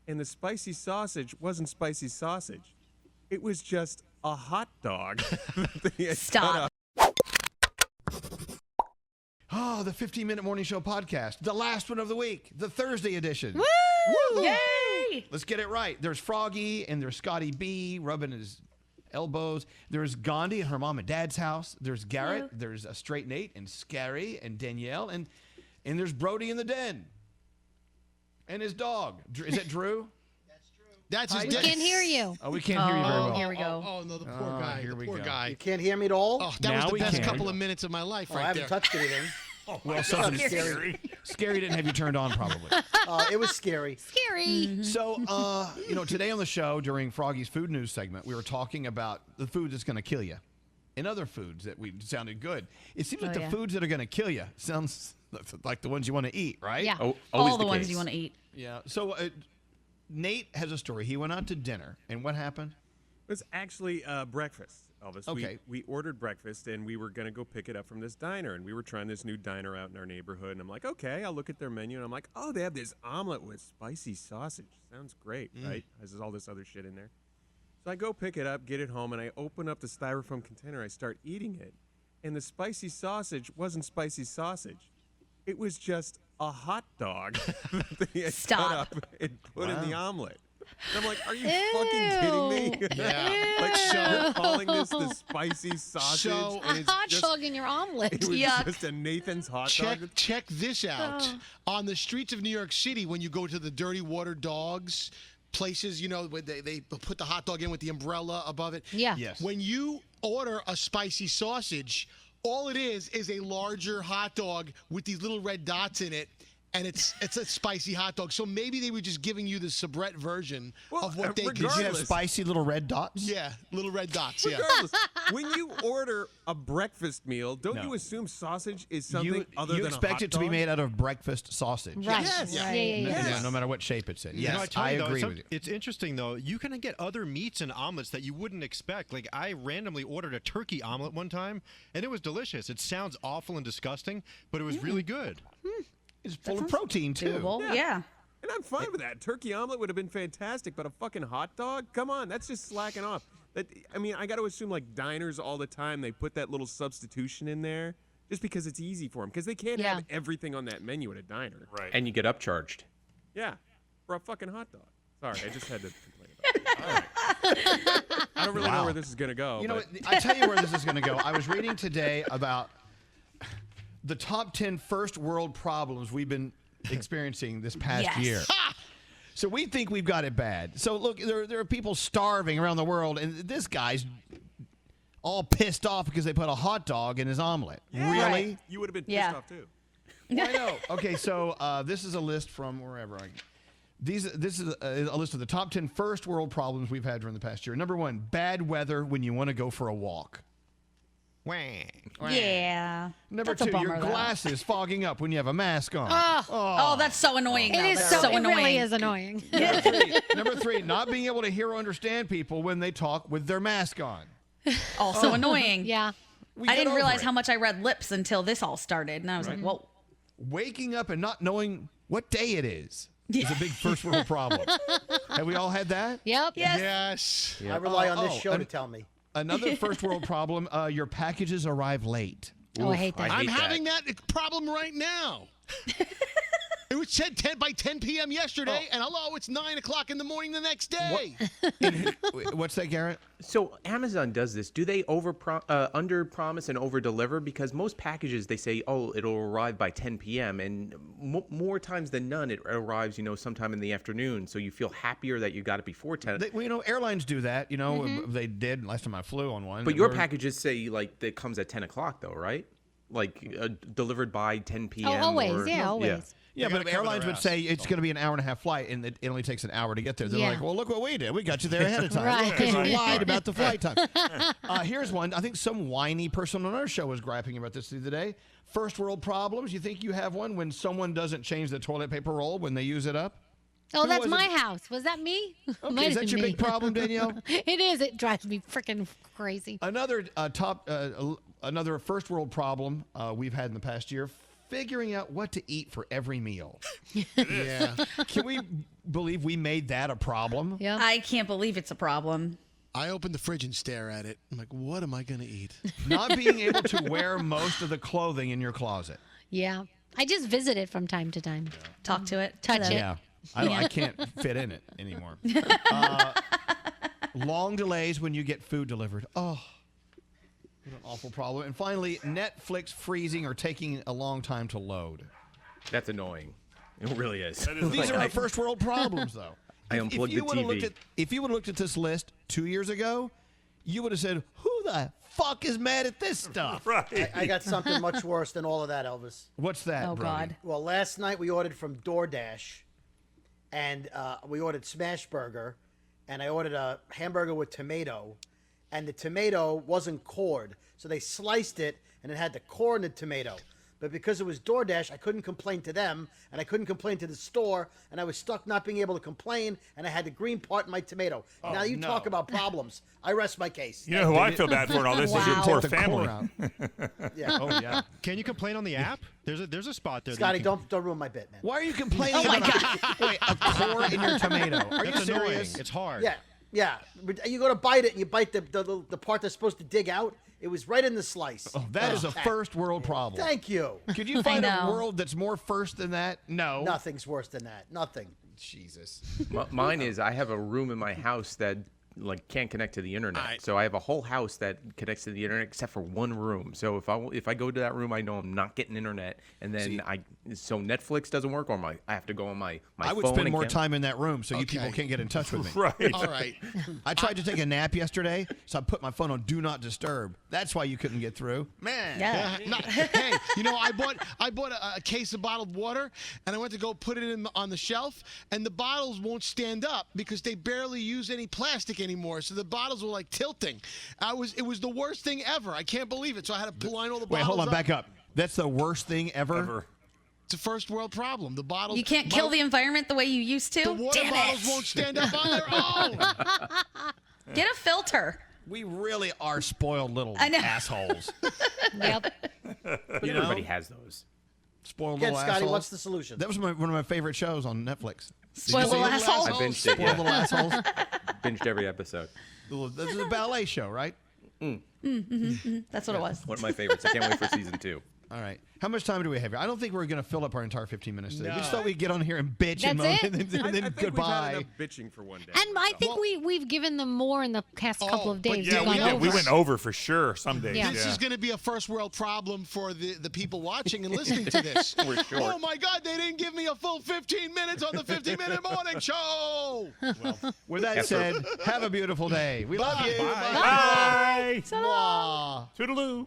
and the spicy sausage wasn't spicy sausage. It was just a hot dog. Stop. Oh, the 15-minute morning show podcast, the last one of the week, the Thursday edition. Woo! Woo! Yay! Let's get it right. There's Froggy and there's Scotty B rubbing his elbows. There's Gandhi at her mom and dad's house. There's Garrett. There's Straight Nate and Scary and Danielle. And there's Brody in the den. And his dog. Is that Drew? That's his We can't hear you. Oh, we can't hear you very well. Here we go. Oh, no, the poor guy. here The we poor go. guy. You can't hear me at all? Oh, that Now was the we best can. couple of minutes of my life I right haven't there. touched anything. Well, something scary. Scary didn't have you turned on, probably. It was scary. Scary. So, today on the show, during Froggy's food news segment, we were talking about the food that's going to kill you and other foods that sounded good. It seems like the foods that are going to kill you sounds like the ones you want to eat, right? Yeah. Always All the ones case. you want to eat. Yeah. So, Nate has a story. He went out to dinner, and what happened? It was actually breakfast, Elvis. Okay. We ordered breakfast, and we were going to go pick it up from this diner. And we were trying this new diner out in our neighborhood. And I'm like, okay, I'll look at their menu. And I'm like, oh, they have this omelet with spicy sausage. Sounds great, right? There's all this other shit in there. So I go pick it up, get it home, and I open up the styrofoam container. I start eating it. And the spicy sausage wasn't spicy sausage. It was just a hot dog that they had cut up and put in the omelet. And I'm like, are you fucking kidding me? Yeah. Like, you're calling this the spicy sausage? So- and it's Hot just, dog in your omelet. it was Yuck. just a Nathan's hot dog. Check this out. On the streets of New York City, when you go to the Dirty Water Dogs places, where they put the hot dog in with the umbrella above it. Yeah. Yes. When you order a spicy sausage, all it is a larger hot dog with these little red dots in it. And it's a spicy hot dog. So maybe they were just giving you the soubrette version of what they could Did you have regardless. spicy little red dots? Yeah, little red dots. Yeah. Regardless, when you order a breakfast meal, don't No. you assume sausage is something other you than expect a hot it to be dog? made out of breakfast sausage. Right. Yes. Yeah, Yes. No matter what shape it's in. You Yes, know, I tell I you, though, agree with you. It's interesting, though. You can get other meats and omelets that you wouldn't expect. Like, I randomly ordered a turkey omelet one time, and it was delicious. It sounds awful and disgusting, but it was really good. It's full of protein, too. Doable. Yeah. And I'm fine with that. Turkey omelet would have been fantastic, but a fucking hot dog? Come on, that's just slacking off. I got to assume, like, diners all the time, they put that little substitution in there just because it's easy for them. Because they can't have everything on that menu at a diner. Right. And you get upcharged. Yeah, for a fucking hot dog. Sorry, I just had to complain about it. All right. I don't really know where this is going to go. You know, but I tell you where this is going to go. I was reading today about the top 10 first world problems we've been experiencing this past year. So we think we've got it bad. So look, there are people starving around the world, and this guy's all pissed off because they put a hot dog in his omelet. Really? Right. you would have been pissed Yeah. off, too. I know. Okay, so this is a list from wherever. This is a list of the top 10 first world problems we've had during the past year. Number 1, bad weather when you want to go for a walk. Yeah. Number That's a 2, bummer, your though. glasses fogging up when you have a mask on. Oh, that's so annoying. It though. is That's so, it annoying. really is annoying. Number 3, not being able to hear or understand people when they talk with their mask on. Also annoying. Yeah. We I get didn't over realize it. how much I read lips until this all started, and I was like, "Whoa!" Waking up and not knowing what day it is a big first world problem. Have we all had that? Yep. Yes. I rely on this oh, show and- to tell me. Another first world problem, your packages arrive late. Oh, I hate that. I'm having that problem right now. It was said 10 by 10 p.m. yesterday, and hello, it's 9 o'clock in the morning the next day. What's that, Garrett? So Amazon does this. Do they under promise and over deliver? Because most packages they say, oh, it'll arrive by 10 p.m. and more times than none, it arrives, sometime in the afternoon. So you feel happier that you got it before 10. Airlines do that. They did last time I flew on one. But your packages say like it comes at 10 o'clock though, right? Like delivered by 10 p.m. Oh, always. or- Yeah, always. Yeah, They but gotta if cover airlines their would ass. say it's going to be an hour and a half flight, and it only takes an hour to get there. They're Yeah. like, well, look what we did. We got you there ahead of time. Right. Because you lied about the flight time. Here's one. I think some whiny person on our show was griping about this the other day. First world problems. You think you have one when someone doesn't change the toilet paper roll when they use it up? Oh, Who that's was it? my house. Was that me? Okay, Might is have that been your me. big problem, Danielle? It is. It drives me freaking crazy. Another another first world problem we've had in the past year: figuring out what to eat for every meal. Yeah. Can we believe we made that a problem? Yeah. I can't believe it's a problem. I open the fridge and stare at it. I'm like, what am I going to eat? Not being able to wear most of the clothing in your closet. Yeah. I just visit it from time to time. Talk to it. Touch it. Yeah. I can't fit in it anymore. Long delays when you get food delivered. Oh, what an awful problem. And finally, Netflix freezing or taking a long time to load. That's annoying. It really is. These are our first world problems, though. I unplugged the TV. If you would have looked at this list 2 years ago, you would have said, who the fuck is mad at this stuff? Right. I got something much worse than all of that, Elvis. What's that, Oh, Brody? God. Well, last night we ordered from DoorDash, and we ordered smash burger, and I ordered a hamburger with tomato, and the tomato wasn't cored, so they sliced it, and it had the core in the tomato. But because it was DoorDash, I couldn't complain to them, and I couldn't complain to the store, and I was stuck not being able to complain, and I had the green part in my tomato. Now you talk about problems. I rest my case. You know who I feel bad for in all this is your Wow. poor The family. core out. Yeah. Oh, yeah. Can you complain on the app? There's a spot there. that Scotty, you can- don't ruin my bit, man. Why are you complaining Oh, my about wait, a core in your tomato? Are you That's annoying. serious? It's hard. Yeah, yeah. But you go to bite it, and you bite the part that's supposed to dig out. It was right in the slice. Oh, that is a first world problem. Thank you. Could you find a know. world that's more first than that? No. Nothing's worse than that. Nothing. Jesus. Mine is I have a room in my house that can't connect to the internet. So I have a whole house that connects to the internet except for one room. So if I go to that room, I know I'm not getting internet, and then so Netflix doesn't work, or I have to go on my I would phone spend and more can't- time in that room so you people can't get in touch with me. Right. All right. I tried to take a nap yesterday, so I put my phone on Do Not Disturb. That's why you couldn't get through. Man. Yeah. Hey, you know, I bought a case of bottled water, and I went to go put it on the shelf, and the bottles won't stand up because they barely use any plastic anymore. So the bottles were like tilting. It was the worst thing ever. I can't believe it. So I had to line all the bottles Wait, hold on, up. back up. That's the worst thing ever? It's a first world problem. The bottles. You can't kill the environment the way you used to? The water Damn bottles it. won't stand up on their own. Get a filter. We really are spoiled little I know. assholes. Yep. You know? Everybody has those. Spoiled Again, little Scotty, assholes. what's the solution? That was one of my favorite shows on Netflix. Spoiled little asshole. I binged it. Spoiled Yeah. little assholes. Binged every episode. This is a ballet show, right? That's what it was. One of my favorites. I can't wait for season 2. All right. How much time do we have here? I don't think we're going to fill up our entire 15 minutes today. We No. just thought we'd get on here and bitch and That's moan, it? and then, I think goodbye. we've had enough bitching for one day. And I think we've given them more in the past couple of but days. Yeah, We've we gone did. over. We went over for sure some days. Yeah. This is going to be a first world problem for the people watching and listening to this. We're short. Oh my God, they didn't give me a full 15 minutes on the 15-minute morning show. With that said, have a beautiful day. We love you. Bye. Mwah. Toodaloo.